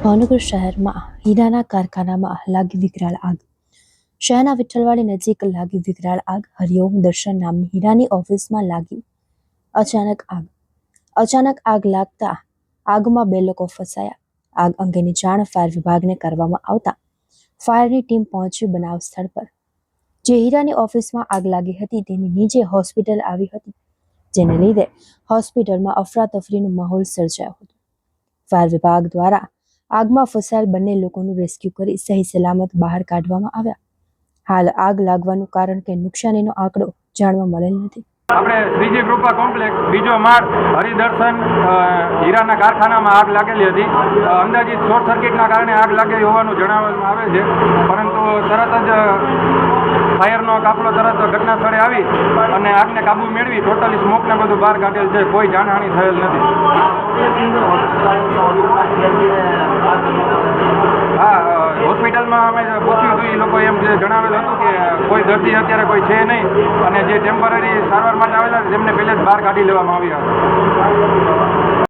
ભાવનગર શહેરમાં હીરાના કારખાનામાં લાગી વિકરાળ આગ। શહેરના વિઠ્ઠલવાડી નજીક લાગી વિકરાળ આગ। હરિઓમ દર્શન નામની હીરાની ઓફિસમાં લાગી અચાનક આગ લાગતા આગમાં 2 લોકો ફસાયા। આગ અંગેની જાણ ફાયર વિભાગને કરવામાં આવતા ફાયરની ટીમ પહોંચી બનાવ સ્થળ પર। જે હીરાની ઓફિસમાં આગ લાગી હતી તેની નીચે હોસ્પિટલ આવી હતી, જેને લીધે હોસ્પિટલમાં અફરાતફરીનો માહોલ સર્જાયો હતો। ફાયર વિભાગ દ્વારા આગમાં ફસાયેલ 2 લોકોનું રેસ્ક્યુ કરી સહી સલામત બહાર કાઢવામાં આવ્યા। હાલ આગ લાગવાનું કારણ કે નુકસાનીનો આંકડો જાણવા મળેલ નથી। આપણે શ્રીજી કૃપા કોમ્પ્લેક્સ બીજો માળ હરિદર્શન હીરાના કારખાનામાં આગ લાગેલી હતી। અંદાજિત શોર્ટ સર્કિટના કારણે આગ લાગેલી હોવાનું જણાવવામાં આવે છે, પરંતુ તરત જ ફાયરનો કાફલો તરત ઘટના સ્થળે આવી અને આગને કાબુ મેળવી ટોટલી સ્મોકને બધું બહાર કાઢેલ છે। કોઈ જાનહાનિ થયેલ નથી। હા, હોસ્પિટલમાં અમે પૂછ્યું હતું, એ લોકો એમ જણાવેલું હતું કે કોઈ દર્દી અત્યારે કોઈ છે નહીં, અને જે ટેમ્પરરી સારવાર માટે આવેલા તેમને પહેલે જ બહાર કાઢી લેવામાં આવ્યા હતા।